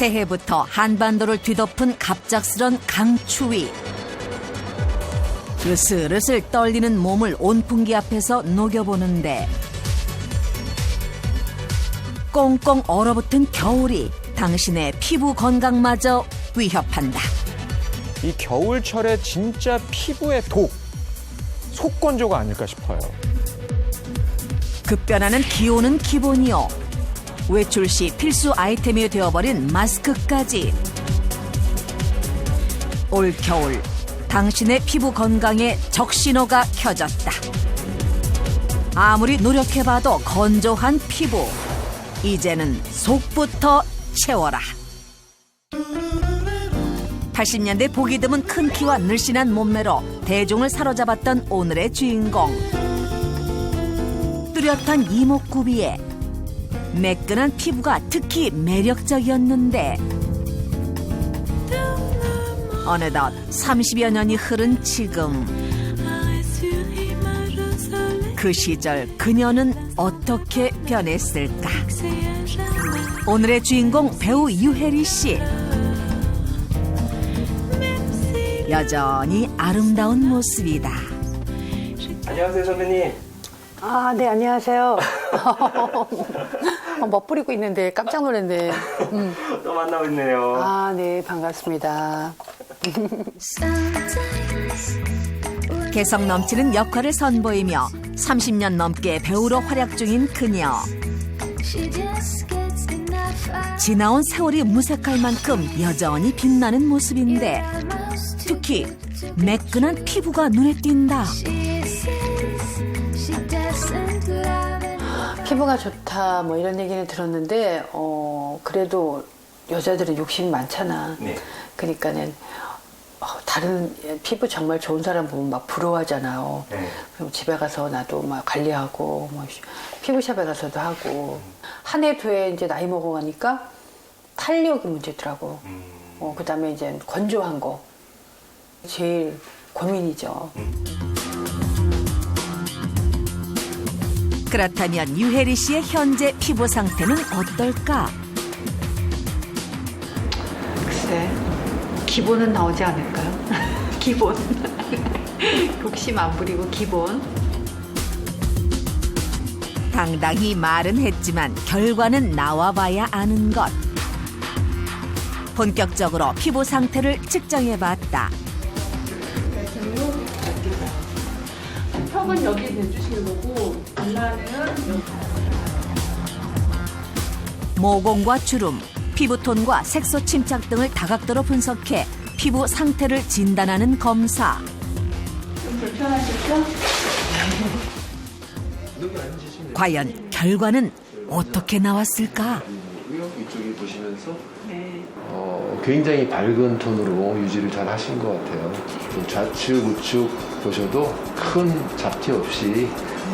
새해부터 한반도를 뒤덮은 갑작스런 강추위. 으슬으슬 떨리는 몸을 온풍기 앞에서 녹여보는데 꽁꽁 얼어붙은 겨울이 당신의 피부 건강마저 위협한다. 이 겨울철에 진짜 피부의 독, 속건조가 아닐까 싶어요. 급변하는 기온은 기본이요. 외출 시 필수 아이템이 되어버린 마스크까지. 올겨울 당신의 피부 건강에 적신호가 켜졌다. 아무리 노력해봐도 건조한 피부. 이제는 속부터 채워라. 80년대 보기 드문 큰 키와 늘씬한 몸매로 대중을 사로잡았던 오늘의 주인공. 뚜렷한 이목구비에 매끈한 피부가 특히 매력적이었는데 어느덧 30여 년이 흐른 지금 그 시절 그녀는 어떻게 변했을까? 오늘의 주인공 배우 유혜리 씨. 여전히 아름다운 모습이다. 안녕하세요, 선배님. 아, 네, 안녕하세요. 멋부리고 있는데 깜짝 놀랐네. 또 만나고 있네요. 아, 네, 반갑습니다. 개성 넘치는 역할을 선보이며 30년 넘게 배우로 활약 중인 그녀. 지나온 세월이 무색할 만큼 여전히 빛나는 모습인데 특히 매끈한 피부가 눈에 띈다. 피부가 좋다, 뭐 이런 얘기는 들었는데, 그래도 여자들은 욕심이 많잖아. 네. 그러니까는, 다른 피부 정말 좋은 사람 보면 막 부러워하잖아요. 네. 그럼 집에 가서 나도 막 관리하고, 뭐 피부샵에 가서도 하고. 한 해, 두 해 이제 나이 먹어가니까 탄력이 문제더라고. 그 다음에 이제 건조한 거. 제일 고민이죠. 그렇다면 유혜리 씨의 현재 피부 상태는 어떨까? 글쎄, 기본은 나오지 않을까요? 기본. 욕심 안 부리고 기본. 당당히 말은 했지만 결과는 나와봐야 아는 것. 본격적으로 피부 상태를 측정해봤다. 턱은 여기 대주시는 거고 발라는 모공과 주름, 피부톤과 색소 침착 등을 다각도로 분석해 피부 상태를 진단하는 검사. 좀 불편하실까? 과연 결과는 어떻게 나왔을까? 이쪽에 보시면서 네. 굉장히 밝은 톤으로 유지를 잘 하신 것 같아요. 좀 좌측, 우측 보셔도 큰 잡티 없이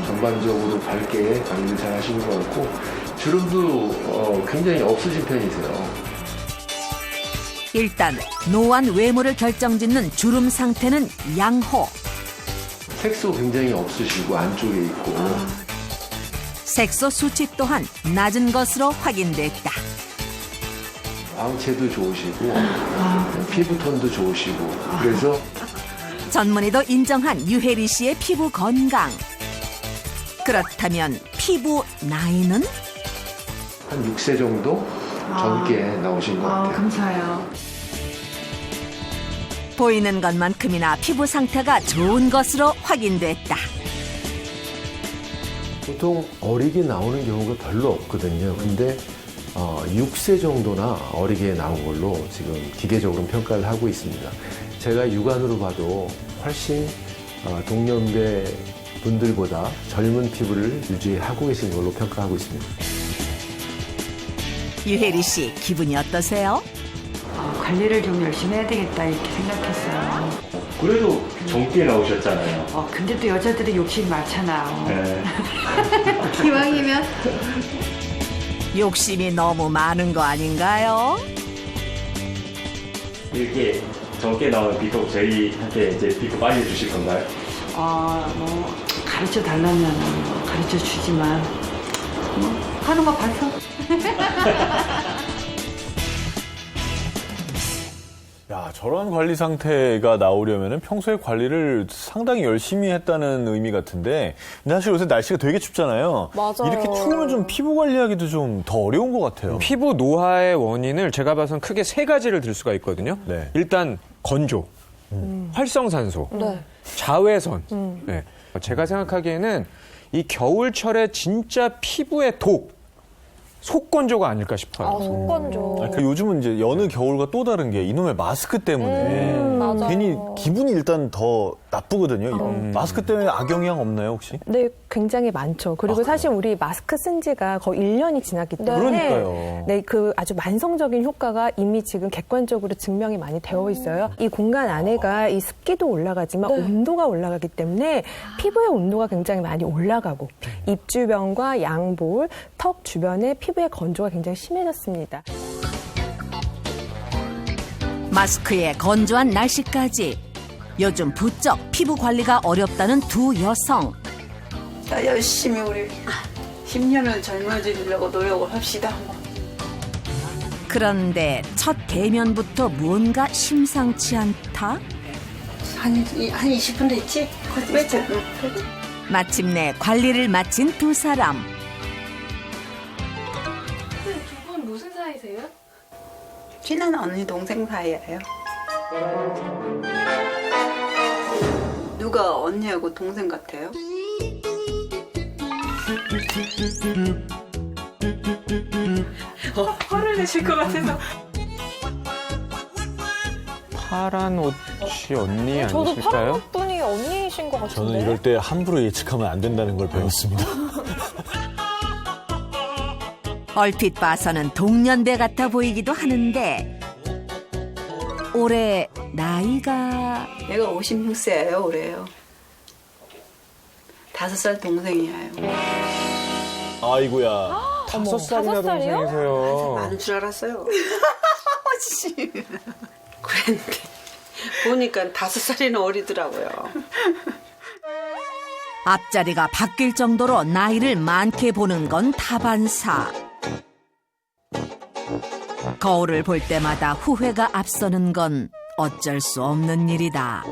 전반적으로 밝게 관리를 잘 하시는 것 같고 주름도 굉장히 없으신 편이세요. 일단 노안 외모를 결정짓는 주름 상태는 양호. 색소 굉장히 없으시고 안쪽에 있고 색소 수치 또한 낮은 것으로 확인됐다. 광채도 좋으시고 피부톤도 좋으시고 그래서 전문의도 인정한 유혜리 씨의 피부 건강. 그렇다면 피부 나이는? 한 6세 정도 젊게 나오신 것 같아요. 감사해요. 보이는 것만큼이나 피부 상태가 좋은 것으로 확인됐다. 보통 어리게 나오는 경우가 별로 없거든요. 근데 6세 정도나 어리게 나온 걸로 지금 기계적으로 평가를 하고 있습니다. 제가 육안으로 봐도 훨씬 동년배 분들보다 젊은 피부를 유지하고 계신 걸로 평가하고 있습니다. 유혜리 씨 기분이 어떠세요? 관리를 좀 열심히 해야 되겠다 이렇게 생각했어요. 그래도 젊게 나오셨잖아요. 근데 또 여자들이 욕심이 많잖아요. 네. 기왕이면 욕심이 너무 많은 거 아닌가요? 이렇게 젊게 나온 비법 저희한테 이제 비법 알려주실 건가요? 뭐 가르쳐 달라면 가르쳐 주지만 하는 거 봐서 저런 관리 상태가 나오려면 평소에 관리를 상당히 열심히 했다는 의미 같은데 근데 사실 요새 날씨가 되게 춥잖아요. 맞아요. 이렇게 추우면 좀 피부 관리하기도 좀 더 어려운 것 같아요. 피부 노화의 원인을 제가 봐선 크게 세 가지를 들 수가 있거든요. 네. 일단 건조, 활성산소, 네. 자외선. 네. 제가 생각하기에는 이 겨울철에 진짜 피부의 독, 속건조가 아닐까 싶어요. 아, 속건조. 그 요즘은 이제 여느 겨울과 또 다른 게 이놈의 마스크 때문에 맞아요. 괜히 기분이 일단 더 나쁘거든요. 마스크 때문에 악영향 없나요 혹시? 네, 굉장히 많죠. 그리고 사실 우리 마스크 쓴 지가 거의 1년이 지났기 때문에 그러니까요. 네, 그 아주 만성적인 효과가 이미 지금 객관적으로 증명이 많이 되어 있어요. 이 공간 안에가 이 습기도 올라가지만 온도가 올라가기 때문에 피부의 온도가 굉장히 많이 올라가고 입 주변과 양볼, 턱 주변에 피부의 건조가 굉장히 심해졌습니다. 마스크에 건조한 날씨까지 요즘 부쩍 피부 관리가 어렵다는 두 여성. 자, 열심히 우리 10년을 젊어지려고 노력을 합시다. 그런데 첫 대면부터 뭔가 심상치 않다. 한 20분 됐지? 그렇지. 마침내 관리를 마친 두 사람. 두 분 무슨 사이세요? 친한 언니 동생 사이예요. 누가 언니하고 동생 같아요? 화를 내실 것 같아서. 파란 옷이 언니 저도 아니실까요? 파란 분이 언니이신 것 같은데. 저는 이럴 때 함부로 예측하면 안 된다는 걸 배웠습니다. 얼핏 봐서는 동년배 같아 보이기도 하는데 올해 나이가 내가 56세예요, 올해요. 5살 동생이에요. 아이고야. 5살이나 5살이요? 동생이세요. 많은 줄 알았어요. 그랬는데 보니까 5살이나 어리더라고요. 앞자리가 바뀔 정도로 나이를 많게 보는 건 다반사. 거울을 볼 때마다 후회가 앞서는 건 어쩔 수 없는 일이다.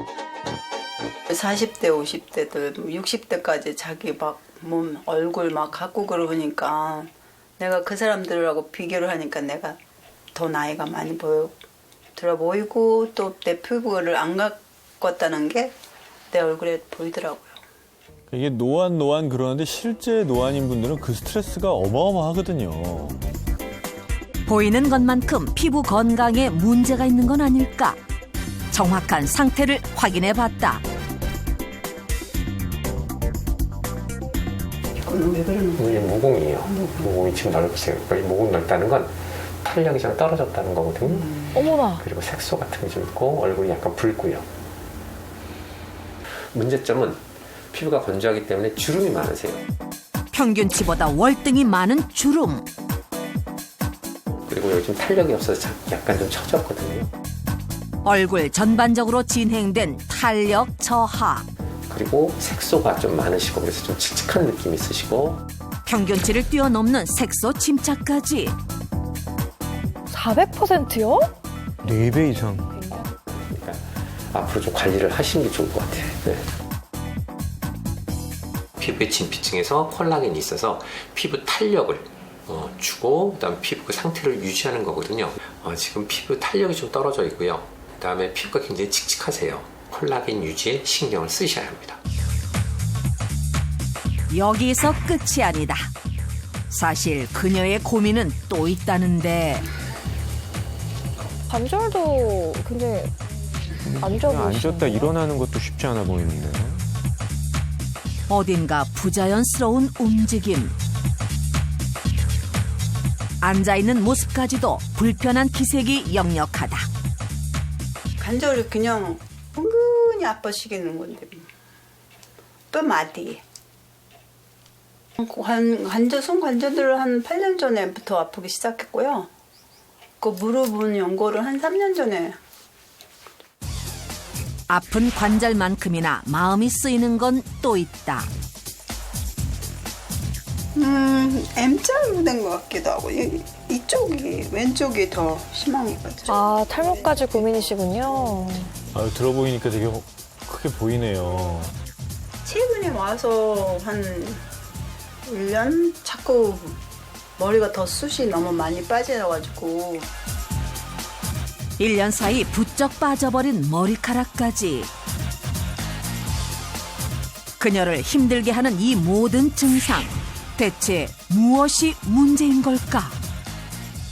40대, 50대들, 60대까지 자기 막 몸, 얼굴 막 갖고 그러니까 내가 그 사람들하고 비교를 하니까 내가 더 나이가 많이 들어 보이고 또 내 피부를 안 가꿨다는 게 내 얼굴에 보이더라고요. 이게 노안 그러는데 실제 노안인 분들은 그 스트레스가 어마어마하거든요. 보이는 것만큼 피부 건강에 문제가 있는 건 아닐까? 정확한 상태를 확인해 봤다. 이거는 왜 그러는 거예요? 이게 모공이에요. 모공이 지금 넓으세요. 이 모공 넓다는 건 탄력이 좀 떨어졌다는 거거든요. 어머나. 그리고 색소 같은 게 좀 있고 얼굴이 약간 붉고요. 문제점은 피부가 건조하기 때문에 주름이 많으세요. 평균치보다 월등히 많은 주름. 그리고 요즘 탄력이 없어서 약간 좀 처졌거든요. 얼굴 전반적으로 진행된 탄력 저하. 그리고 색소가 좀 많으시고 그래서 좀 칙칙한 느낌이 있으시고 평균치를 뛰어넘는 색소 침착까지. 400%요? 4배 이상. 그러니까 앞으로 좀 관리를 하시는 게 좋을 것 같아요. 네. 피부의 진피층에서 콜라겐이 있어서 피부 탄력을 주고 그다음에 피부 상태를 유지하는 거거든요. 지금 피부 탄력이 좀 떨어져 있고요. 그다음에 피부가 굉장히 칙칙하세요. 콜라겐 유지에 신경을 쓰셔야 합니다. 여기서 끝이 아니다. 사실 그녀의 고민은 또 있다는데 관절도 굉장히 안 좋아 그냥 보이시네요. 앉았다 일어나는 것도 쉽지 않아 보이는데. 어딘가 부자연스러운 움직임. 앉아있는 모습까지도 불편한 기색이 역력하다. 관절이 그냥 은근히 아파시겠는 건데 또 마디 손 관절들을 한 8년 전에부터 아프기 시작했고요. 그 무릎은 연고를 한 3년 전에. 아픈 관절만큼이나 마음이 쓰이는 건 또 있다. M자로 된 것 같기도 하고 이쪽이 왼쪽이 더 심하거든요. 아, 탈모까지 고민이시군요. 아유, 들어보이니까 되게 크게 보이네요. 최근에 와서 한 1년 자꾸 머리가 더 숱이 너무 많이 빠져가지고 1년 사이 부쩍 빠져버린 머리카락까지. 그녀를 힘들게 하는 이 모든 증상. 대체 무엇이 문제인 걸까?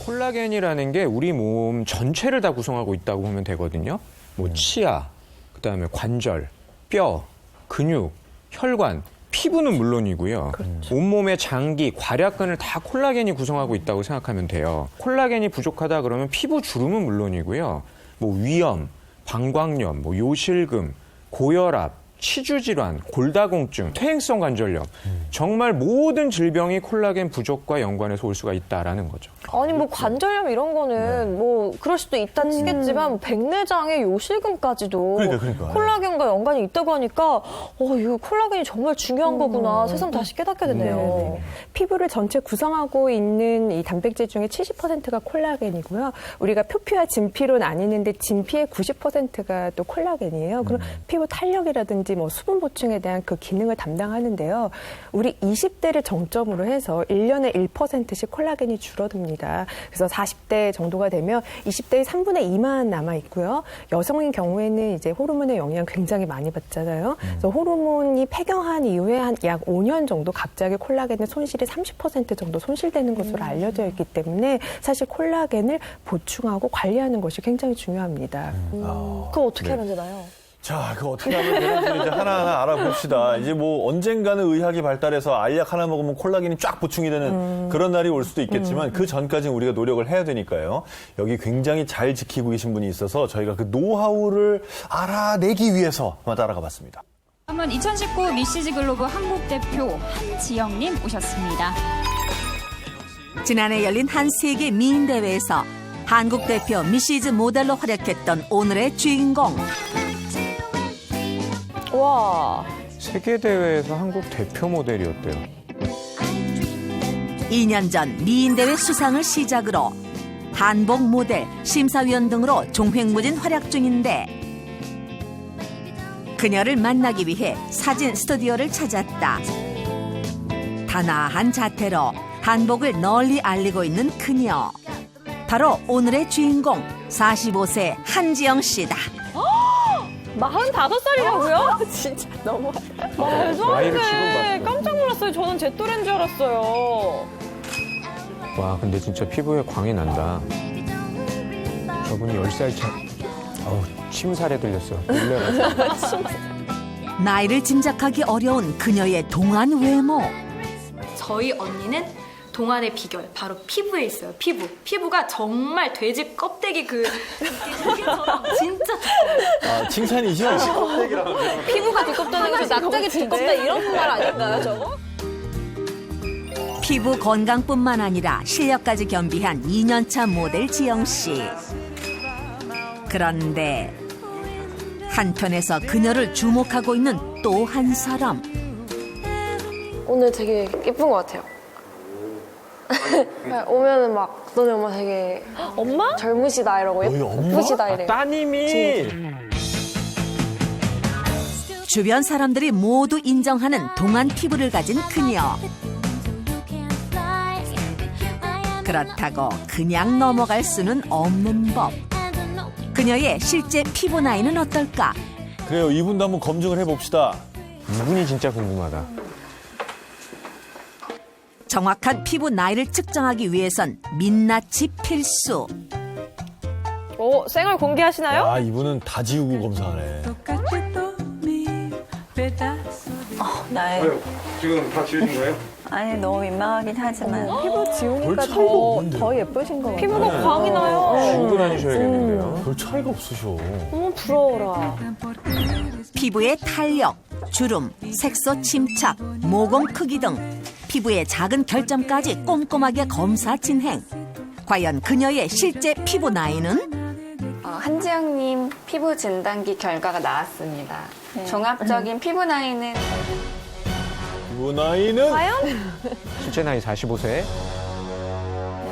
콜라겐이라는 게 우리 몸 전체를 다 구성하고 있다고 보면 되거든요. 뭐 치아, 그다음에 관절, 뼈, 근육, 혈관, 피부는 물론이고요. 온몸의 장기, 괄약근을 다 콜라겐이 구성하고 있다고 생각하면 돼요. 콜라겐이 부족하다 그러면 피부 주름은 물론이고요. 뭐 위염, 방광염, 뭐 요실금, 고혈압, 치주질환, 골다공증, 퇴행성 관절염, 정말 모든 질병이 콜라겐 부족과 연관해서 올 수가 있다라는 거죠. 아니, 뭐 관절염 이런 거는 뭐 그럴 수도 있다 치겠지만 백내장의 요실금까지도 그러니까. 콜라겐과 연관이 있다고 하니까 이거 콜라겐이 정말 중요한 거구나. 새삼 다시 깨닫게 되네요. 피부를 전체 구성하고 있는 이 단백질 중에 70%가 콜라겐이고요. 우리가 표피와 진피로 나뉘는데 진피의 90%가 또 콜라겐이에요. 그럼 피부 탄력이라든지 뭐 수분 보충에 대한 그 기능을 담당하는데요. 우리 20대를 정점으로 해서 1년에 1%씩 콜라겐이 줄어듭니다. 그래서 40대 정도가 되면 20대의 3분의 2만 남아 있고요. 여성인 경우에는 이제 호르몬의 영향 굉장히 많이 받잖아요. 그래서 호르몬이 폐경한 이후에 한 약 5년 정도 갑자기 콜라겐의 손실이 30% 정도 손실되는 것으로 알려져 있기 때문에 사실 콜라겐을 보충하고 관리하는 것이 굉장히 중요합니다. 그거 어떻게 하면 되나요? 자, 그거 어떻게 하면 되는지 이제 하나하나 알아봅시다. 이제 뭐 언젠가는 의학이 발달해서 알약 하나 먹으면 콜라겐이 쫙 보충이 되는 그런 날이 올 수도 있겠지만 그 전까지는 우리가 노력을 해야 되니까요. 여기 굉장히 잘 지키고 계신 분이 있어서 저희가 그 노하우를 알아내기 위해서 한번 따라가 봤습니다. 한번 2019 미시즈 글로브 한국 대표 한지영님 오셨습니다. 지난해 열린 한 세계 미인 대회에서 한국 대표 미시즈 모델로 활약했던 오늘의 주인공. 와. 세계 대회에서 한국 대표 모델이었대요. 2년 전 미인 대회 수상을 시작으로 한복 모델, 심사위원 등으로 종횡무진 활약 중인데 그녀를 만나기 위해 사진 스튜디오를 찾았다. 단아한 자태로 한복을 널리 알리고 있는 그녀. 바로 오늘의 주인공 45세 한지영 씨다. 45살이라고요? 진짜 너무 말도 안 나이를 지금 돼. 봤어요. 깜짝 놀랐어요. 저는 제 또래인 줄 알았어요. 와, 근데 진짜 피부에 광이 난다. 저분이 10살 차. 어우, 침살에 들렸어. 놀래가지고. 나이를 짐작하기 어려운 그녀의 동안 외모. 저희 언니는 동안의 비결 바로 피부에 있어요. 피부가 정말 돼지 껍데기 두께처럼 진짜 두꺼워요. 아, 칭찬이죠? 피부가 두껍다는 것이 낙작이 두껍다 이런 말 아닌가요, 저거? 피부 건강뿐만 아니라 실력까지 겸비한 2년차 모델 지영 씨. 그런데 한편에서 그녀를 주목하고 있는 또 한 사람. 오늘 되게 예쁜 것 같아요. 오면은 막 너네 엄마 되게 엄마? 젊으시다 이러고 예쁘시다 이래요. 따님이 주변 사람들이 모두 인정하는 동안 피부를 가진 그녀. 그렇다고 그냥 넘어갈 수는 없는 법. 그녀의 실제 피부 나이는 어떨까? 그래요. 이분도 한번 검증을 해봅시다. 이분이 진짜 궁금하다. 정확한 피부 나이를 측정하기 위해선 민낯이 필수. 오, 생얼 공개하시나요? 아, 이분은 다 지우고 검사하네. 나의 지금 다 지우신 거예요? 아니 너무 민망하긴 하지만 피부 지우니까 차이가 없는데. 더 예쁘신 것 같아요. 피부가 광이 나요. 지우고 다니셔야겠는데요. 별 차이가 없으셔. 너무 부러워라. 피부의 탄력, 주름, 색소 침착, 모공 크기 등 피부의 작은 결점까지 꼼꼼하게 검사 진행. 과연 그녀의 실제 피부 나이는? 한지영님 피부 진단기 결과가 나왔습니다. 종합적인 피부 나이는 피부 나이는? 과연? 실제 나이 45세.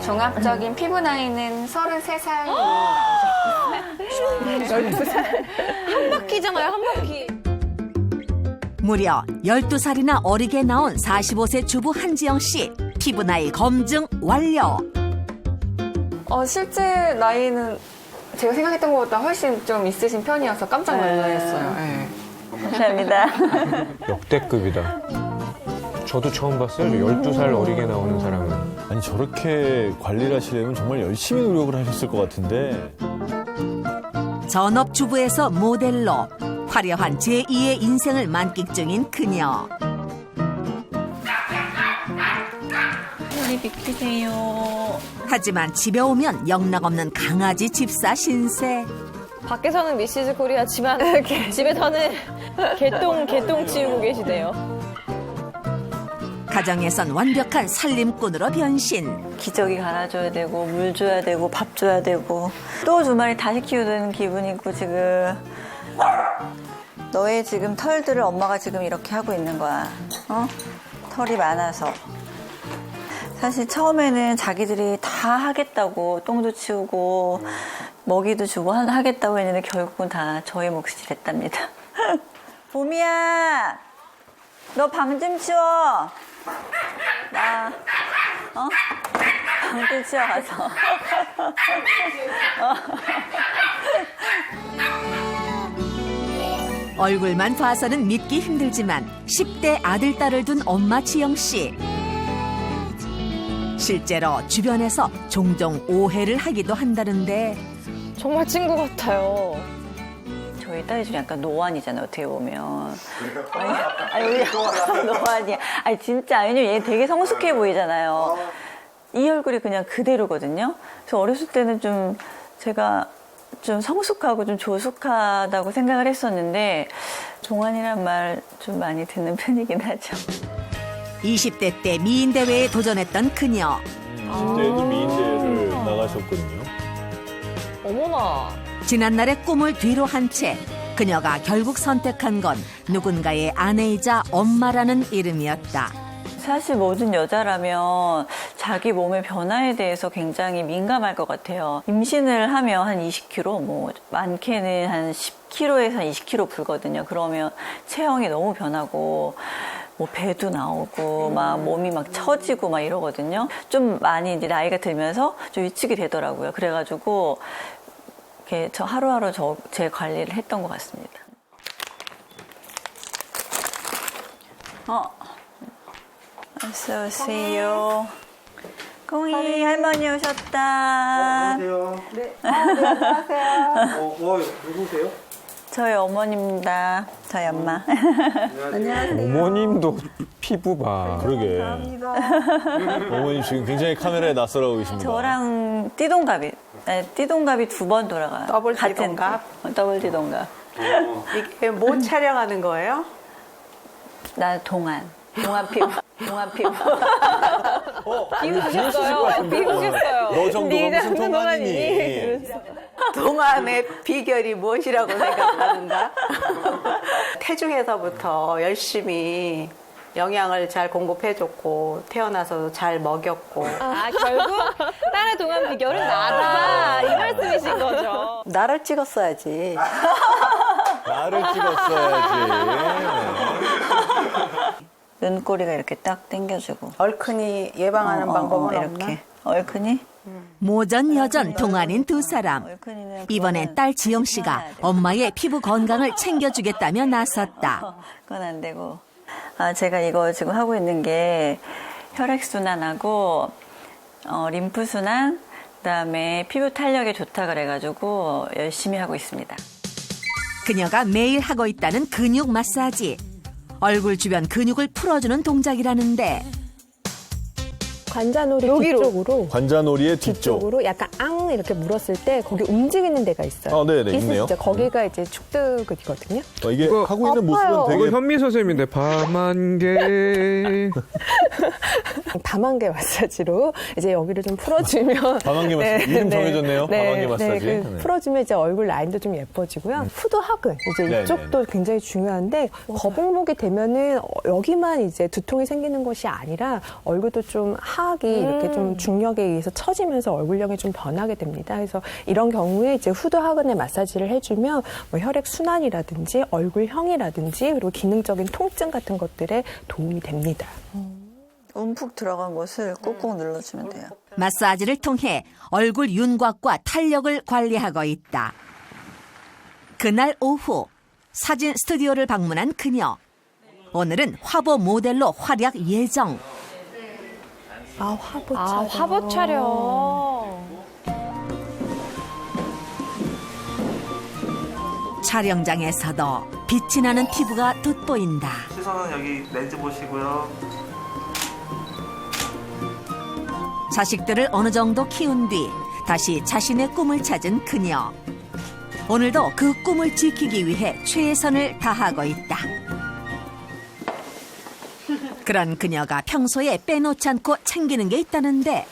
종합적인 피부 나이는 33살로 나오셨고요. 12살. 한 바퀴잖아요, 한 바퀴. 무려 12살이나 어리게 나온 45세 주부 한지영 씨. 피부 나이 검증 완료. 실제 나이는 제가 생각했던 것보다 훨씬 좀 있으신 편이어서 깜짝 놀랐어요. 네. 감사합니다. 역대급이다. 저도 처음 봤어요. 12살 어리게 나오는 사람은. 아니 저렇게 관리를 하시려면 정말 열심히 노력을 하셨을 것 같은데. 전업주부에서 모델로 화려한 제2의 인생을 만끽 중인 그녀. 우리 비키세요. 하지만 집에 오면 영락없는 강아지 집사 신세. 밖에서는 미시즈 코리아지만 집에서는 개똥 치우고 계시대요. 가정에선 완벽한 살림꾼으로 변신. 기저귀 갈아줘야 되고 물 줘야 되고 밥 줘야 되고 또 두 마리 다시 키우는 기분이고 지금 너의 지금 털들을 엄마가 지금 이렇게 하고 있는 거야. 털이 많아서. 사실 처음에는 자기들이 다 하겠다고 똥도 치우고 먹이도 주고 하겠다고 했는데 결국은 다 저희 몫이 됐답니다. 봄이야, 너 방 좀 치워. 방 좀 치워 가서. 얼굴만 봐서는 믿기 힘들지만 10대 아들, 딸을 둔 엄마 지영 씨. 실제로 주변에서 종종 오해를 하기도 한다는데 정말 친구 같아요. 저희 딸이 좀 약간 노안이잖아요, 어떻게 보면. 아니, 노안이야. 아니, 진짜. 왜냐면 얘 되게 성숙해 보이잖아요. 이 얼굴이 그냥 그대로거든요. 그래서 어렸을 때는 좀 제가 좀 성숙하고 좀 조숙하다고 생각을 했었는데, 종안이란 말 좀 많이 듣는 편이긴 하죠. 20대 때 미인대회에 도전했던 그녀. 그때도 미인대회를 나가셨거든요. 어머나. 지난날의 꿈을 뒤로 한 채 그녀가 결국 선택한 건 누군가의 아내이자 엄마라는 이름이었다. 사실 모든 여자라면 자기 몸의 변화에 대해서 굉장히 민감할 것 같아요. 임신을 하면 한 20kg, 뭐 많게는 한 10kg에서 한 20kg 불거든요. 그러면 체형이 너무 변하고 뭐 배도 나오고 막 몸이 막 처지고 막 이러거든요. 좀 많이 이제 나이가 들면서 좀 위축이 되더라고요. 그래가지고 이렇게 저 하루하루 제 관리를 했던 것 같습니다. 어서 오세요. 꽁이 할머니 오셨다. 안녕하세요. 네. 안녕하세요. 누구세요? 저희 어머니입니다. 저희 엄마. 안녕하세요. 어머님도 피부 봐. 그러게. 감사합니다. 어머님 지금 굉장히 카메라에 낯설어 계십니다. 저랑 띠동갑이 2번 돌아가요. 더블 띠동갑? 더블 띠동갑. 이게 뭐 촬영하는 거예요? 나 동안 피부. 비우셨어요. 너 정도면 무슨 동안이니? 동안의 비결이 무엇이라고 생각하는가? 태중에서부터 열심히 영양을 잘 공급해줬고 태어나서 잘 먹였고 결국 딸의 동안 비결은 나다. 이 말씀이신 거죠. 나를 찍었어야지. 나를 찍었어야지. 눈꼬리가 이렇게 딱 당겨주고 얼큰이 예방하는 방법은 이렇게 없나? 얼큰이? 모전 여전 동안인 두 사람. 이번엔 딸 지영 씨가 엄마의 피부 건강을 챙겨주겠다며 나섰다. 그건 안 되고. 제가 이거 지금 하고 있는 게 혈액순환하고 림프순환, 그다음에 피부 탄력에 좋다 그래가지고 열심히 하고 있습니다. 그녀가 매일 하고 있다는 근육 마사지. 얼굴 주변 근육을 풀어주는 동작이라는데 관자놀이 뒤쪽으로 관자놀이의 뒤쪽. 뒤쪽으로 약간 앙 이렇게 물었을 때 거기 움직이는 데가 있어요. 네네, 있네요. 있으시죠? 거기가 이제 축두근이거든요. 이게 하고 있는 모습은 되게 이거 현미 선생님인데 밤안개. 밤안개 마사지로 이제 여기를 좀 풀어주면 밤안개 마사지. 이름 정해졌네요. 밤안개 마사지. 풀어주면 이제 얼굴 라인도 좀 예뻐지고요. 후두하근 이제 이쪽도 굉장히 중요한데 거북목이 되면은 여기만 이제 두통이 생기는 것이 아니라 얼굴도 좀 파악이 이렇게 좀 중력에 의해서 처지면서 얼굴형이 좀 변하게 됩니다. 그래서 이런 경우에 이제 후드 하근의 마사지를 해주면 뭐 혈액 순환이라든지 얼굴형이라든지 그리고 기능적인 통증 같은 것들에 도움이 됩니다. 움푹 들어간 곳을 꾹꾹 눌러주면 돼요. 마사지를 통해 얼굴 윤곽과 탄력을 관리하고 있다. 그날 오후 사진 스튜디오를 방문한 그녀. 오늘은 화보 모델로 활약 예정. 화보 촬영. 화보 촬영. 촬영장에서도 빛이 나는 피부가 돋보인다. 시선은 여기 렌즈 보시고요. 자식들을 어느 정도 키운 뒤 다시 자신의 꿈을 찾은 그녀. 오늘도 그 꿈을 지키기 위해 최선을 다하고 있다. 그런 그녀가 평소에 빼놓지 않고 챙기는 게 있다는데.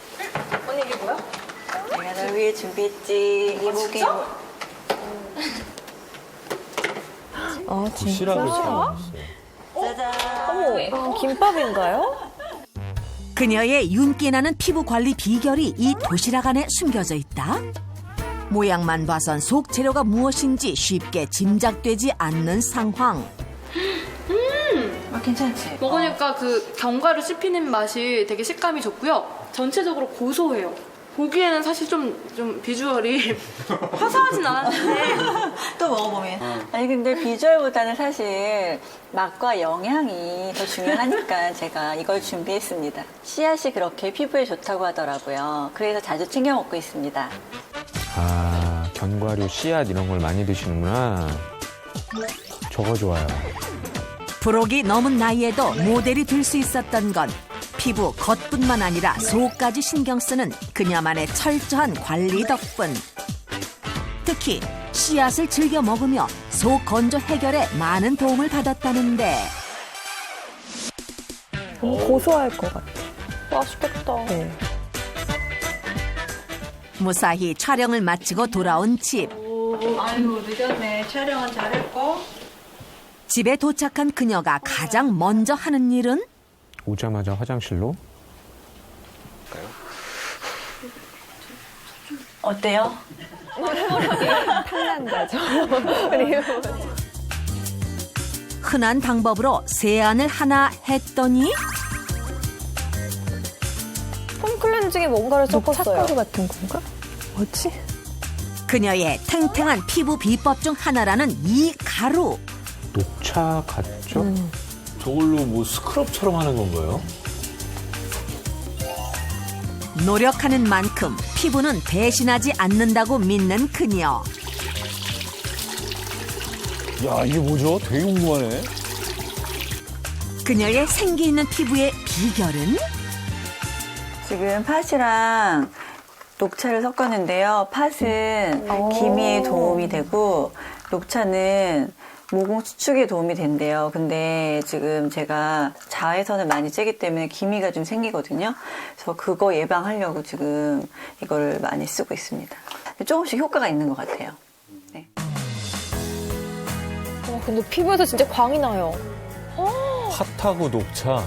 언니 이게 뭐야? 내가 널 위해 준비했지. 이보게. 진짜? 짜잔. 어머, 김밥인가요? 그녀의 윤기 나는 피부 관리 비결이 이 도시락 안에 숨겨져 있다. 모양만 봐선 속 재료가 무엇인지 쉽게 짐작되지 않는 상황. 괜찮지? 먹으니까 그 견과류 씹히는 맛이 되게 식감이 좋고요. 전체적으로 고소해요. 보기에는 사실 좀 비주얼이 화사하진 않았는데 또 먹어보면. 아니 근데 비주얼보다는 사실 맛과 영양이 더 중요하니까 제가 이걸 준비했습니다. 씨앗이 그렇게 피부에 좋다고 하더라고요. 그래서 자주 챙겨 먹고 있습니다. 견과류, 씨앗 이런 걸 많이 드시는구나. 저거 좋아요. 부록이 넘은 나이에도 모델이 될 수 있었던 건 피부 겉뿐만 아니라 속까지 신경 쓰는 그녀만의 철저한 관리 덕분. 특히 씨앗을 즐겨 먹으며 속 건조 해결에 많은 도움을 받았다는데. 고소할 것 같아. 맛있겠다. 네. 무사히 촬영을 마치고 돌아온 집. 아이고 늦었네. 촬영은 잘했고. 집에 도착한 그녀가 가장 먼저 하는 일은? 오자마자 화장실로? 어때요? 탐난 거죠. 흔한 방법으로 세안을 하나 했더니 폼 클렌징에 뭔가를 섞었어요. 착가루 같은 건가? 뭐지? 그녀의 탱탱한 피부 비법 중 하나라는 이 가루. 녹차 같죠? 저걸로 뭐 스크럽처럼 하는 건가요? 노력하는 만큼 피부는 배신하지 않는다고 믿는 그녀. 야, 이게 뭐죠? 되게 궁금하네. 그녀의 생기 있는 피부의 비결은? 지금 팥이랑 녹차를 섞었는데요. 팥은 기미에 도움이 되고 녹차는 모공 수축에 도움이 된대요. 근데 지금 제가 자외선을 많이 쬐기 때문에 기미가 좀 생기거든요. 그래서 그거 예방하려고 지금 이거를 많이 쓰고 있습니다. 조금씩 효과가 있는 것 같아요. 네. 근데 피부에서 진짜 광이 나요. 팥하고 녹차.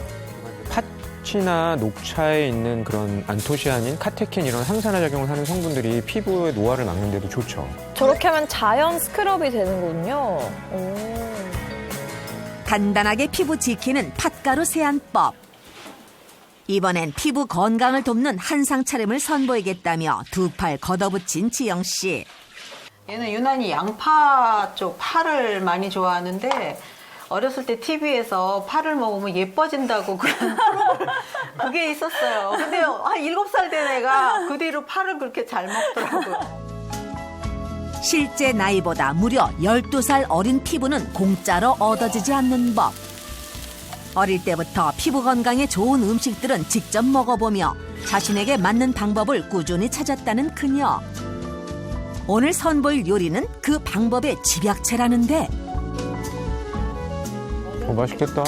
팥이나 녹차에 있는 그런 안토시아닌, 카테킨 이런 항산화 작용을 하는 성분들이 피부의 노화를 막는 데도 좋죠. 저렇게 하면 자연 스크럽이 되는군요. 간단하게 피부 지키는 팥가루 세안법. 이번엔 피부 건강을 돕는 한상 차림을 선보이겠다며 두 팔 걷어붙인 지영 씨. 얘는 유난히 양파 쪽 파를 많이 좋아하는데 어렸을 때 TV에서 파를 먹으면 예뻐진다고 그런 프로그램 그게 있었어요. 근데 7살 된 애가 그 뒤로 파를 그렇게 잘 먹더라고요. 실제 나이보다 무려 12살 어린 피부는 공짜로 얻어지지 않는 법. 어릴 때부터 피부 건강에 좋은 음식들은 직접 먹어보며 자신에게 맞는 방법을 꾸준히 찾았다는 그녀. 오늘 선보일 요리는 그 방법의 집약체라는데. 맛있겠다.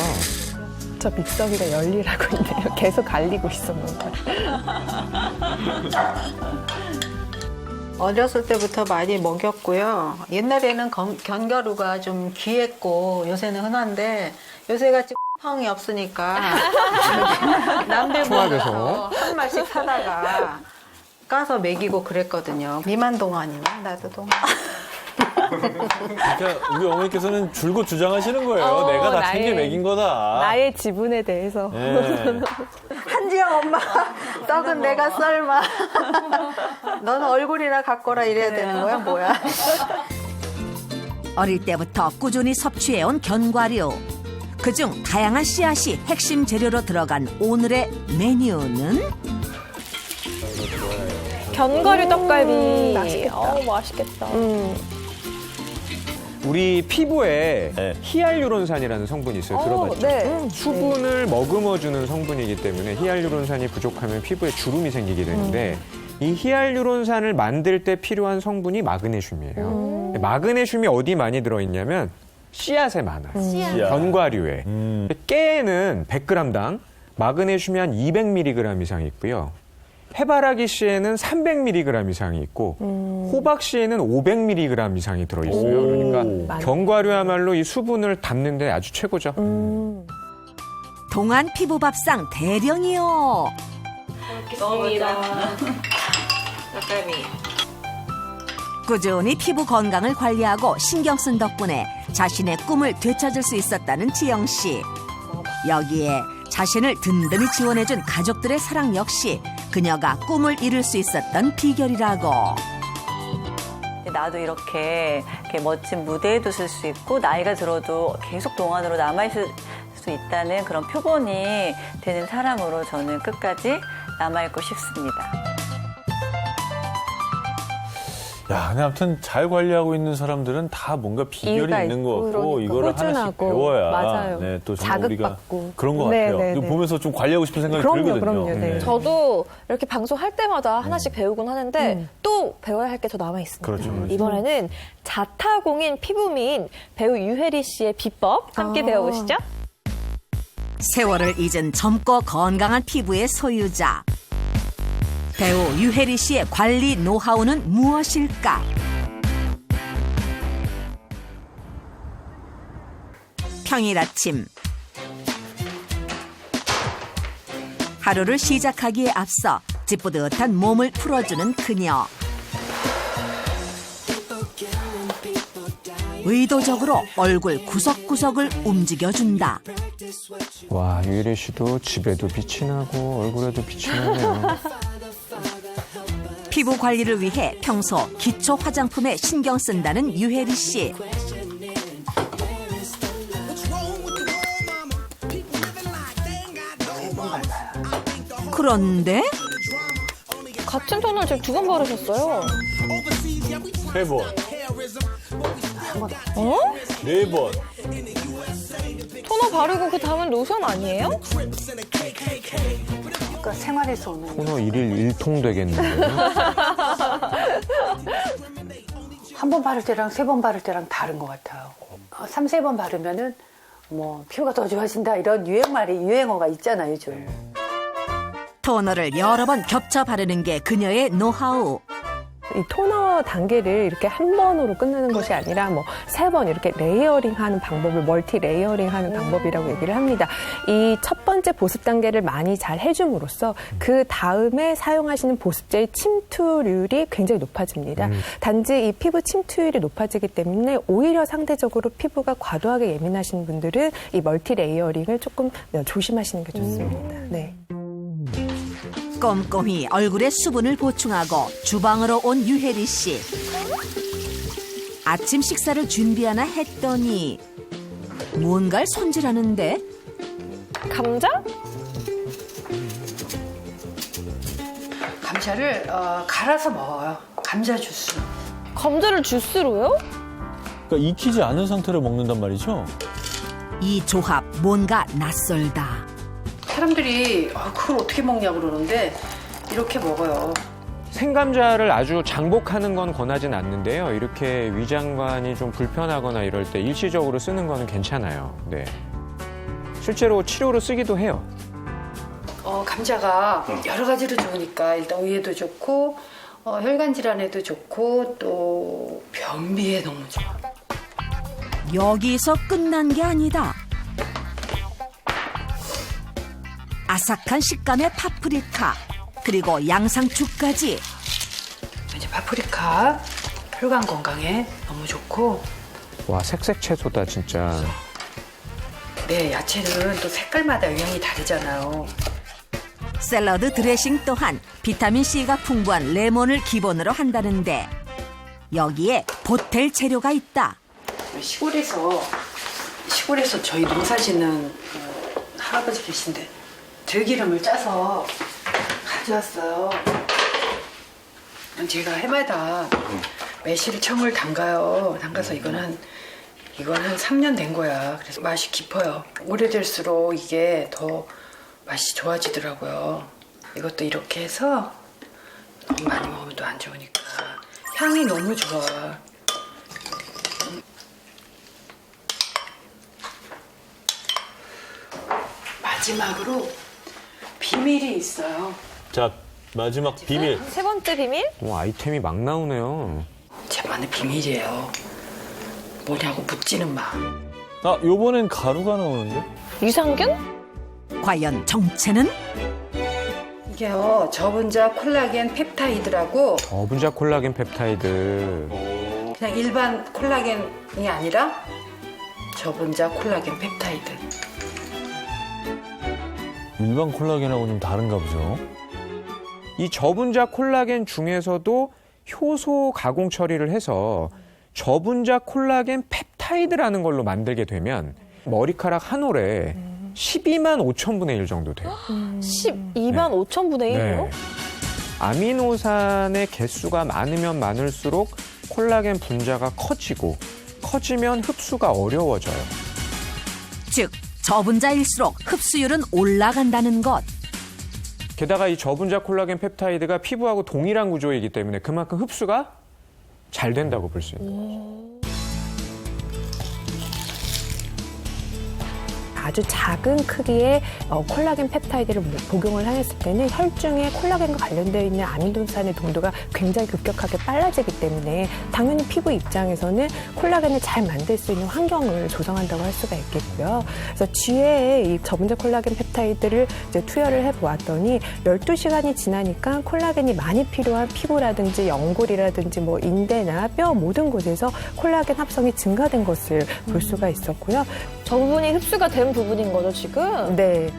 저 믹서기가 열일하고 있네요. 계속 갈리고 있었는데. 어렸을 때부터 많이 먹였고요. 옛날에는 견과류가 좀 귀했고 요새는 흔한데 요새같이 팡이 없으니까 남들 보면서 한 마리씩 사다가 까서 먹이고 그랬거든요. 니만 동안이면 나도 동안. 그러니까 우리 어머니께서는 줄곧 주장하시는 거예요. 내가 다 챙겨 먹인 거다. 나의 지분에 대해서. 네. 한지영 엄마 떡은 내가 썰마. 넌 얼굴이나 갖거라 이래야 되는 거야 뭐야. 어릴 때부터 꾸준히 섭취해온 견과류. 그중 다양한 씨앗이 핵심 재료로 들어간 오늘의 메뉴는 견과류 떡갈비. 맛있겠다. 맛있겠다. 우리 피부에 히알루론산이라는 성분이 있어요. 들어봤죠? 네. 수분을 머금어주는 성분이기 때문에 히알루론산이 부족하면 피부에 주름이 생기게 되는데 이 히알루론산을 만들 때 필요한 성분이 마그네슘이에요. 마그네슘이 어디 많이 들어있냐면 씨앗에 많아요. 견과류에. 깨에는 100g당 마그네슘이 한 200mg 이상이 있고요. 해바라기 씨에는 300mg 이상이 있고 호박 씨에는 500mg 이상이 들어있어요. 그러니까 견과류야말로 이 수분을 담는 데 아주 최고죠. 동안 피부밥상 대령이요. 먹습니다. 떡갈비. 꾸준히 피부 건강을 관리하고 신경 쓴 덕분에 자신의 꿈을 되찾을 수 있었다는 지영 씨. 여기에 자신을 든든히 지원해준 가족들의 사랑 역시 그녀가 꿈을 이룰 수 있었던 비결이라고. 나도 이렇게 멋진 무대에도 쓸 수 있고 나이가 들어도 계속 동안으로 남아있을 수 있다는 그런 표본이 되는 사람으로 저는 끝까지 남아있고 싶습니다. 야, 근데 아무튼 잘 관리하고 있는 사람들은 다 뭔가 비결이 있는 것 같고 이거를 하나씩 꾸준하고. 배워야 맞아요. 네, 또 정말 우리가 자극받고. 그런 것 네, 같아요. 네, 이거 네. 보면서 좀 관리하고 싶은 생각이 들거든요. 그럼요. 네. 저도 이렇게 방송할 때마다 하나씩 배우곤 하는데 또 배워야 할 게 더 남아 있습니다. 그렇죠. 이번에는 자타공인 피부미인 배우 유혜리 씨의 비법 함께 배워보시죠. 세월을 잊은 젊고 건강한 피부의 소유자. 배우 유혜리 씨의 관리 노하우는 무엇일까? 평일 아침 하루를 시작하기에 앞서 찌뿌듯한 몸을 풀어주는 그녀. 의도적으로 얼굴 구석구석을 움직여준다. 와, 유혜리 씨도 집에도 빛이 나고 얼굴에도 빛이 나네요. 피부 관리를 위해 평소 기초 화장품에 신경 쓴다는 유혜리 씨. 그런데 같은 톤을 지금 2번 바르셨어요. 3번, 어? 4번. 토너 바르고 그 다음은 로션 아니에요? 그러니까 생활에서 오는. 토너 1일 1통 되겠는데요. 한 번 바를 때랑 3번 바를 때랑 다른 것 같아요. 3, 4번 바르면은 뭐 피부가 더 좋아진다 이런 유행어가 있잖아요, 요즘. 토너를 여러 번 겹쳐 바르는 게 그녀의 노하우. 이 토너 단계를 이렇게 한 번으로 끝내는 것이 아니라 3번 이렇게 레이어링하는 방법을 멀티 레이어링하는 방법이라고 얘기를 합니다. 이 첫 번째 보습 단계를 많이 잘 해줌으로써 그 다음에 사용하시는 보습제의 침투율이 굉장히 높아집니다. 단지 이 피부 침투율이 높아지기 때문에 오히려 상대적으로 피부가 과도하게 예민하신 분들은 이 멀티 레이어링을 조금 조심하시는 게 좋습니다. 네. 꼼꼼히 얼굴에 수분을 보충하고 주방으로 온 유혜리 씨. 아침 식사를 준비하나 했더니 뭔가를 손질하는데? 감자? 감자를 갈아서 먹어요. 감자 주스. 감자를 주스로요? 그러니까 익히지 않은 상태로 먹는단 말이죠? 이 조합 뭔가 낯설다. 사람들이 그걸 어떻게 먹냐고 그러는데 이렇게 먹어요. 생감자를 아주 장복하는 건 권하진 않는데요. 이렇게 위장관이 좀 불편하거나 이럴 때 일시적으로 쓰는 거는 괜찮아요. 네. 실제로 치료로 쓰기도 해요. 감자가 여러 가지로 좋으니까 일단 위에도 좋고 혈관 질환에도 좋고 또 변비에 너무 좋아. 여기서 끝난 게 아니다. 아삭한 식감의 파프리카, 그리고 양상추까지. 이제 파프리카 혈관 건강에 너무 좋고. 와, 색색 채소다 진짜. 네, 야채는 또 색깔마다 영양이 다르잖아요. 샐러드 드레싱 또한 비타민C가 풍부한 레몬을 기본으로 한다는데 여기에 보탤 재료가 있다. 시골에서 저희 농사 짓는 할아버지 계신데 들기름을 짜서 가져왔어요. 제가 해마다 매실청을 담가요. 담가서 이건 한 3년 된 거야. 그래서 맛이 깊어요. 오래될수록 이게 더 맛이 좋아지더라고요. 이것도 이렇게 해서 너무 많이 먹으면 또 안 좋으니까. 향이 너무 좋아. 마지막으로 비밀이 있어요. 자, 마지막 비밀. 세 번째 비밀? 아이템이 막 나오네요. 제만의 비밀이에요. 뭐냐고 묻지는 마. 아, 요번엔 가루가 나오는데? 유산균? 과연 정체는? 이게요, 저분자 콜라겐 펩타이드라고. 저분자 콜라겐 펩타이드. 그냥 일반 콜라겐이 아니라 저분자 콜라겐 펩타이드. 일반 콜라겐하고 좀 다른가 보죠. 이 저분자 콜라겐 중에서도 효소 가공 처리를 해서 저분자 콜라겐 펩타이드라는 걸로 만들게 되면 머리카락 한 올에 12만 5천분의 1 정도 돼요. 12만 5천분의 1이요? 아미노산의 개수가 많으면 많을수록 콜라겐 분자가 커지면 흡수가 어려워져요. 즉, 저분자일수록 흡수율은 올라간다는 것. 게다가 이 저분자 콜라겐 펩타이드가 피부하고 동일한 구조이기 때문에 그만큼 흡수가 잘 된다고 볼 수 있는 거죠. 아주 작은 크기의 콜라겐 펩타이드를 복용을 하였을 때는 혈중에 콜라겐과 관련되어 있는 아미노산의 동도가 굉장히 급격하게 빨라지기 때문에 당연히 피부 입장에서는 콜라겐을 잘 만들 수 있는 환경을 조성한다고 할 수가 있겠고요. 그래서 쥐에 이 저분자 콜라겐 펩타이드를 이제 투여를 해보았더니 12시간이 지나니까 콜라겐이 많이 필요한 피부라든지 연골이라든지 뭐 인대나 뼈 모든 곳에서 콜라겐 합성이 증가된 것을 볼 수가 있었고요. 저 부분이 흡수가 된 부분인 거죠, 지금? 네.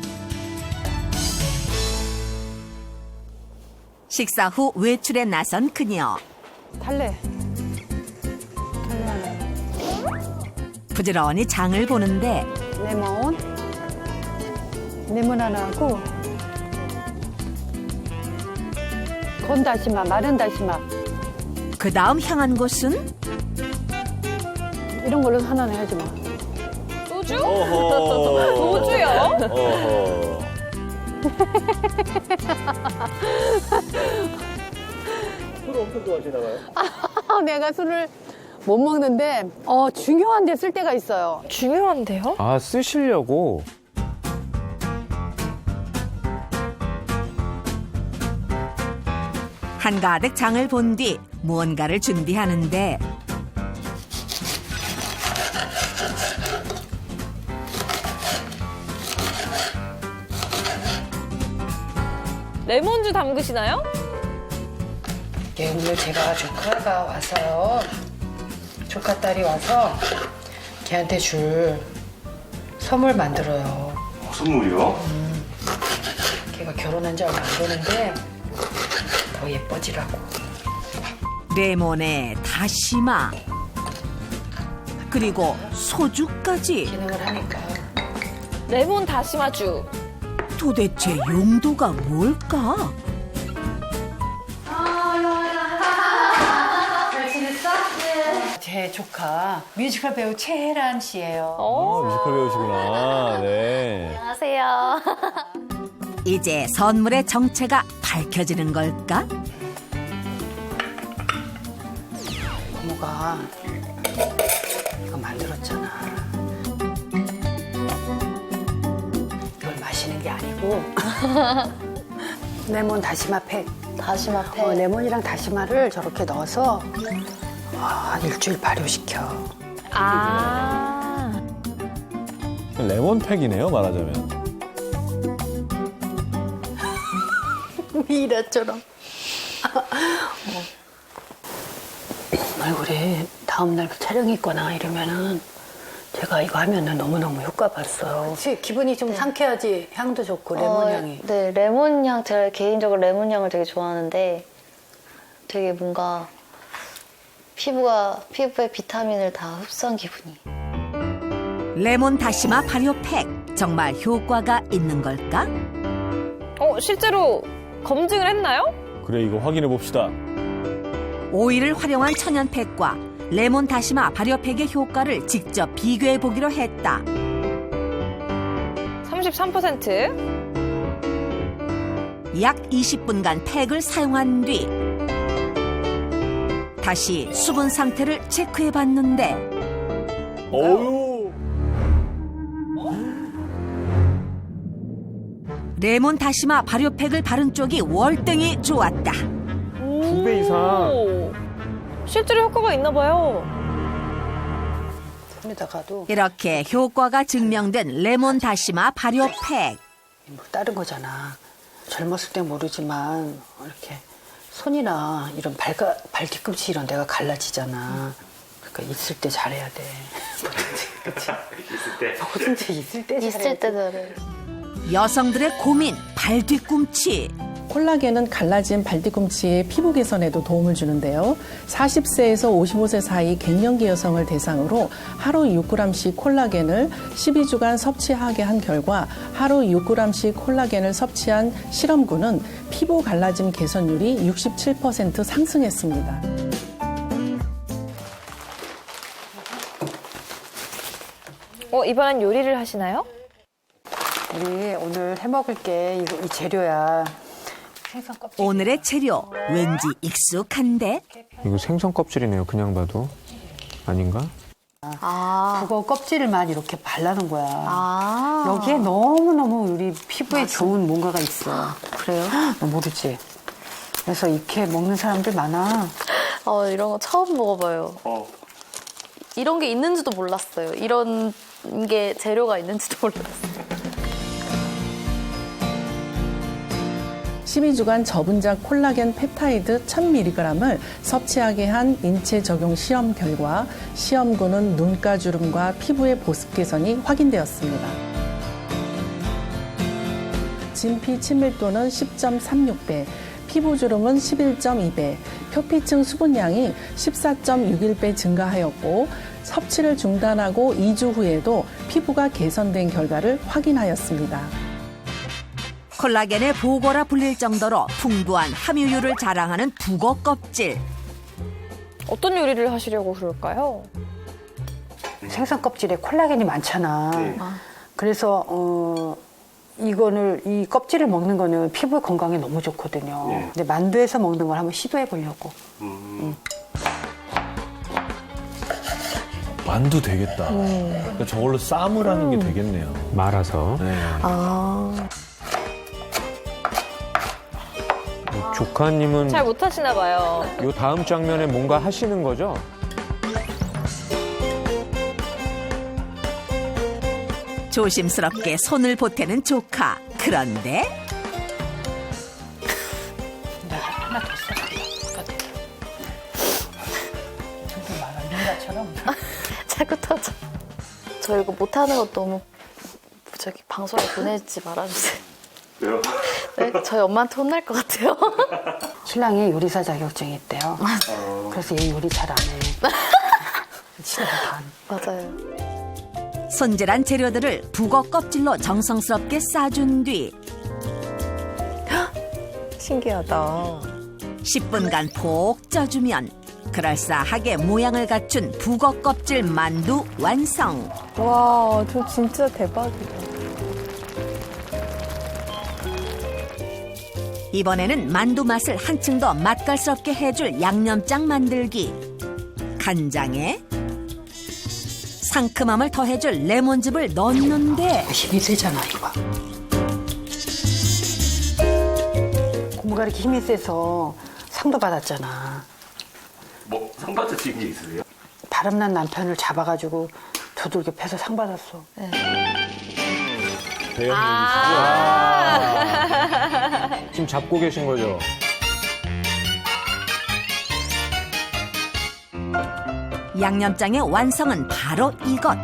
식사 후 외출에 나선 그녀. 달래. 부지런히 장을 보는데 레몬 하나 하고 건다시마, 마른 다시마. 그 다음 향한 곳은 이런 걸로 하나 해야지 뭐. 소주? 어허. 소주요? 어허. 술 엄청 좋아하시나 봐요? 내가 술을 못 먹는데 중요한 데 쓸 때가 있어요. 중요한데요? 아, 쓰시려고? 한가득 장을 본 뒤 무언가를 준비하는데 레몬즙 담그시나요? 예, 오늘 제가 조카가 와서요. 조카 딸이 와서 걔한테 줄 선물 만들어요. 선물이요? 걔가 결혼한 지 얼마 안 되는데 더 예뻐지라고. 레몬에 다시마 그리고 소주까지. 기능을 하니까. 레몬 다시마주. 도대체 용도가 뭘까? 잘 지냈어? 제 조카 뮤지컬 배우 최혜란 씨예요. 뮤지컬 배우시구나. 네. 안녕하세요. 이제 선물의 정체가 밝혀지는 걸까? 고모가 이거 만들었잖아. 이걸 마시는 게 아니고 레몬 다시마 팩 다시마 팩. 레몬이랑 다시마를 저렇게 넣어서 일주일 발효시켜. 아. 레몬팩이네요, 말하자면. 미라처럼. 얼굴에 다음날 촬영이 있거나 이러면은 제가 이거 하면은 너무너무 효과 봤어요. 그치? 기분이 좀 상쾌하지? 향도 좋고, 레몬 향이. 네, 레몬 향, 제가 개인적으로 레몬 향을 되게 좋아하는데 되게 뭔가 피부의 비타민을 다 흡수한 기분이. 레몬 다시마 발효팩 정말 효과가 있는 걸까? 실제로 검증을 했나요? 그래, 이거 확인해 봅시다. 오일을 활용한 천연팩과 레몬 다시마 발효팩의 효과를 직접 비교해 보기로 했다. 33%. 약 20분간 팩을 사용한 뒤 다시 수분 상태를 체크해 봤는데 어유. 레몬 다시마 발효팩을 바른 쪽이 월등히 좋았다. 2배 이상. 실제로 효과가 있나 봐요. 손에다가도 이렇게 효과가 증명된 레몬 다시마 발효팩. 뭐 다른 거잖아. 젊었을 때 모르지만 이렇게 손이나 이런 발뒤꿈치 이런 데가 갈라지잖아. 그러니까 있을 때 잘해야 돼. 뭐든지 있을 때 잘해야 돼. 여성들의 고민 발뒤꿈치. 콜라겐은 갈라진 발뒤꿈치의 피부 개선에도 도움을 주는데요. 40세에서 55세 사이 갱년기 여성을 대상으로 하루 6g씩 콜라겐을 12주간 섭취하게 한 결과 하루 6g씩 콜라겐을 섭취한 실험군은 피부 갈라짐 개선율이 67% 상승했습니다. 이번엔 요리를 하시나요? 우리 오늘 해먹을 게 이 재료야. 생선 껍질. 오늘의 재료 왠지 익숙한데? 이거 생선 껍질이네요. 그냥 봐도. 아닌가? 북어 껍질만 이렇게 발라놓은 거야. 여기에 너무너무 우리 피부에 좋은 뭔가가 있어. 그래요? 너 모르지? 그래서 이렇게 먹는 사람들 많아. 이런 거 처음 먹어봐요. 이런 게 있는지도 몰랐어요. 이런 게 재료가 있는지도 몰랐어요. 12주간 저분자 콜라겐 펩타이드 1000mg을 섭취하게 한 인체 적용 실험 결과 시험군은 눈가주름과 피부의 보습 개선이 확인되었습니다. 진피 친밀도는 10.36배, 피부주름은 11.2배, 표피층 수분량이 14.61배 증가하였고 섭취를 중단하고 2주 후에도 피부가 개선된 결과를 확인하였습니다. 콜라겐의 보고라 불릴 정도로 풍부한 함유율을 자랑하는 북어 껍질. 어떤 요리를 하시려고 그럴까요? 생선 껍질에 콜라겐이 많잖아. 그래서 이 껍질을 먹는 거는 피부 건강에 너무 좋거든요. 근데 만두에서 먹는 걸 한번 시도해 보려고. 만두 되겠다. 그러니까 저걸로 쌈을 하는 게 되겠네요. 말아서. 네. 조카님은 잘 못하시나 봐요. 요 다음 장면에 뭔가 하시는 거죠? 조심스럽게 손을 보태는 조카. 그런데 하나 더 써. 저도 말아, 민가처럼. 자꾸 터져. 저 이거 못하는 거 너무 방송에 보내지 말아주세요. 왜요? 네, 저희 엄마한테 혼날 것 같아요. 신랑이 요리사 자격증이 있대요. 그래서 얘 요리 잘 안 해. 진짜 다 맞아요. 손질한 재료들을 북어 껍질로 정성스럽게 싸준 뒤 신기하다. 10분간 푹 쪄주면 그럴싸하게 모양을 갖춘 북어 껍질 만두 완성. 와, 저 진짜 대박이다. 이번에는 만두 맛을 한층 더 맛깔스럽게 해줄 양념장 만들기. 간장에 상큼함을 더해줄 레몬즙을 넣는데 힘이 세잖아, 이거. 몸무게가 이렇게 힘이 세서 상도 받았잖아. 뭐 상 받으신 게 있으세요? 바람난 남편을 잡아가지고 두들겨 패서 상 받았어. 네. 지금 잡고 계신 거죠? 양념장의 완성은 바로 이것.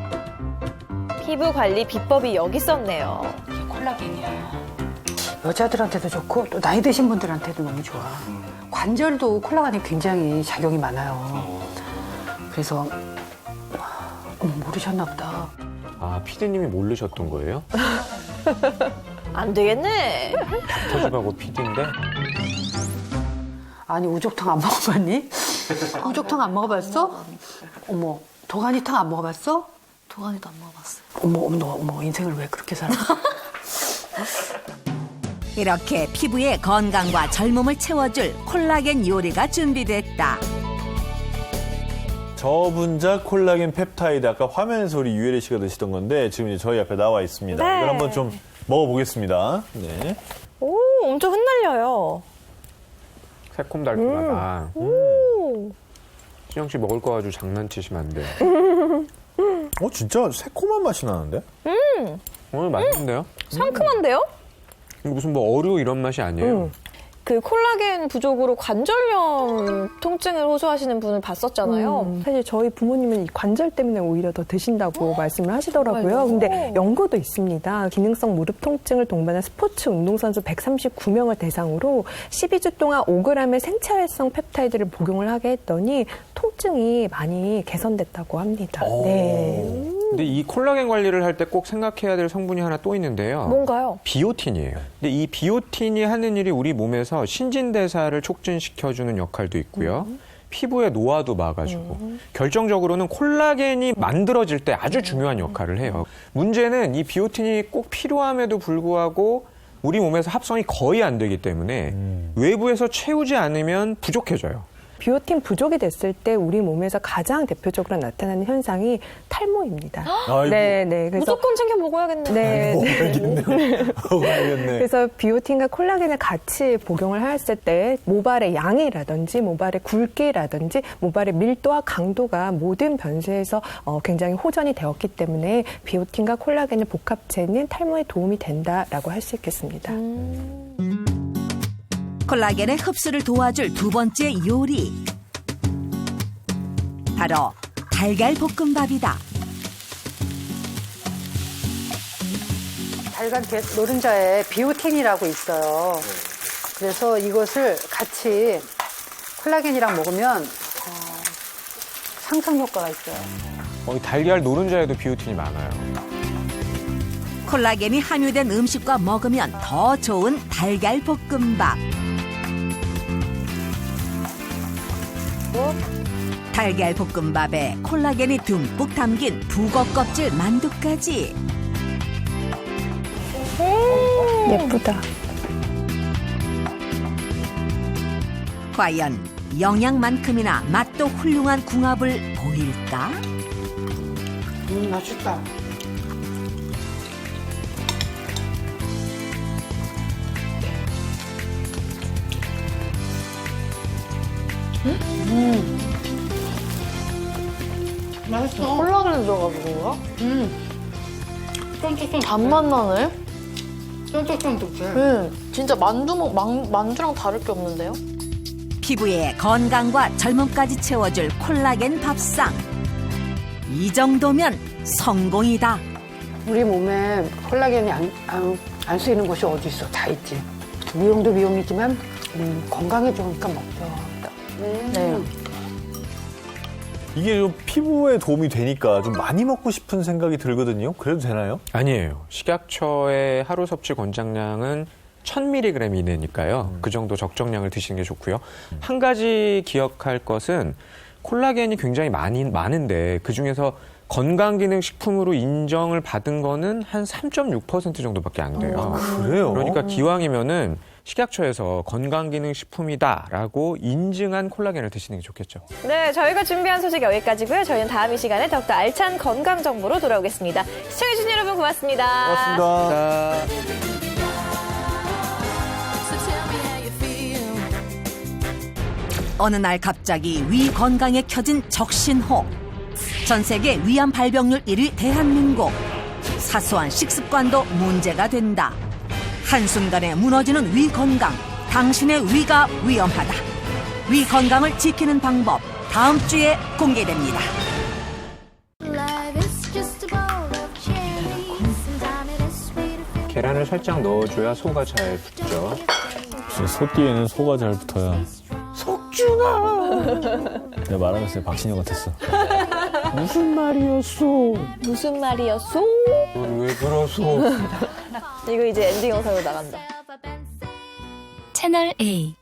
피부 관리 비법이 여기 있었네요. 이게 콜라겐이야. 여자들한테도 좋고 또 나이 드신 분들한테도 너무 좋아. 관절도 콜라겐이 굉장히 작용이 많아요. 그래서 모르셨나 보다. 아, 피디님이 모르셨던 거예요? 안 되겠네. 터집하고 피디인데? 아니 우족탕 안 먹어봤니? 우족탕 안 먹어봤어? 어머 도가니탕 안 먹어봤어? 도가니도 안 먹어봤어요. 어머 인생을 왜 그렇게 살아? 이렇게 피부의 건강과 젊음을 채워줄 콜라겐 요리가 준비됐다. 저분자 콜라겐 펩타이드, 아까 화면에서 우리 유혜리 씨가 드시던 건데 지금 이제 저희 앞에 나와 있습니다. 네. 이걸 한번 좀 먹어보겠습니다. 네. 오, 엄청 흩날려요. 새콤달콤하다. 시영 씨 먹을 거 가지고 장난치시면 안 돼요. 진짜 새콤한 맛이 나는데? 오늘 맛있는데요? 상큼한데요? 이거 무슨 뭐 어류 이런 맛이 아니에요. 그 콜라겐 부족으로 관절염 통증을 호소하시는 분을 봤었잖아요. 사실 저희 부모님은 이 관절 때문에 오히려 더 드신다고 말씀을 하시더라고요. 근데 연구도 있습니다. 기능성 무릎 통증을 동반한 스포츠 운동선수 139명을 대상으로 12주 동안 5g의 생체 활성 펩타이드를 복용을 하게 했더니 통증이 많이 개선됐다고 합니다. 네. 근데 이 콜라겐 관리를 할 때 꼭 생각해야 될 성분이 하나 또 있는데요. 뭔가요? 비오틴이에요. 근데 이 비오틴이 하는 일이 우리 몸에서 신진대사를 촉진시켜주는 역할도 있고요. 피부의 노화도 막아주고 결정적으로는 콜라겐이 만들어질 때 아주 중요한 역할을 해요. 문제는 이 비오틴이 꼭 필요함에도 불구하고 우리 몸에서 합성이 거의 안 되기 때문에 외부에서 채우지 않으면 부족해져요. 비오틴 부족이 됐을 때 우리 몸에서 가장 대표적으로 나타나는 현상이 탈모입니다. 네. 그래서 무조건 챙겨 먹어야겠네. 네. 먹어야겠네. 그래서 비오틴과 콜라겐을 같이 복용을 했을 때 모발의 양이라든지 모발의 굵기라든지 모발의 밀도와 강도가 모든 변수에서 굉장히 호전이 되었기 때문에 비오틴과 콜라겐의 복합체는 탈모에 도움이 된다라고 할 수 있겠습니다. 콜라겐의 흡수를 도와줄 두 번째 요리. 바로 달걀 볶음밥이다. 달걀 노른자에 비오틴이라고 있어요. 그래서 이것을 같이 콜라겐이랑 먹으면 상상 효과가 있어요. 이 달걀 노른자에도 비오틴이 많아요. 콜라겐이 함유된 음식과 먹으면 더 좋은 달걀 볶음밥. 달걀 볶음밥에 콜라겐이 듬뿍 담긴 북어 껍질 만두까지. 예쁘다. 과연 영양만큼이나 맛도 훌륭한 궁합을 보일까? 맛있다. 맛있어. 콜라겐 들어가서 그런가? 쫀득쫀득. 단맛 나네? 쫀득쫀득해. 진짜 만두랑 다를 게 없는데요? 피부의 건강과 젊음까지 채워줄 콜라겐 밥상. 이 정도면 성공이다. 우리 몸에 콜라겐이 안 쓰이는 곳이 어디 있어? 다 있지. 미용도 미용이지만 건강에 좋으니까 먹죠. 네. 이게 좀 피부에 도움이 되니까 좀 많이 먹고 싶은 생각이 들거든요. 그래도 되나요? 아니에요. 식약처의 하루 섭취 권장량은 1000mg 이내니까요. 그 정도 적정량을 드시는 게 좋고요. 한 가지 기억할 것은 콜라겐이 굉장히 많은데 그중에서 건강기능식품으로 인정을 받은 거는 한 3.6% 정도밖에 안 돼요. 그래요? 그러니까 기왕이면은 식약처에서 건강기능식품이다라고 인증한 콜라겐을 드시는 게 좋겠죠. 네, 저희가 준비한 소식 여기까지고요. 저희는 다음 이 시간에 더욱더 알찬 건강 정보로 돌아오겠습니다. 시청해주신 여러분 고맙습니다. 고맙습니다. 고맙습니다. 어느 날 갑자기 위 건강에 켜진 적신호. 전 세계 위암 발병률 1위 대한민국. 사소한 식습관도 문제가 된다. 한순간에 무너지는 위 건강. 당신의 위가 위험하다. 위 건강을 지키는 방법. 다음 주에 공개됩니다. 계란을 살짝 넣어줘야 소가 잘 붙죠. 소띠에는 소가 잘 붙어야. 석준아! 내가 말하면서 박신영 같았어. 무슨 말이었어? 무슨 말이었어? 왜 그러소? 이거 이제 엔딩 영상으로 나간다. 채널 A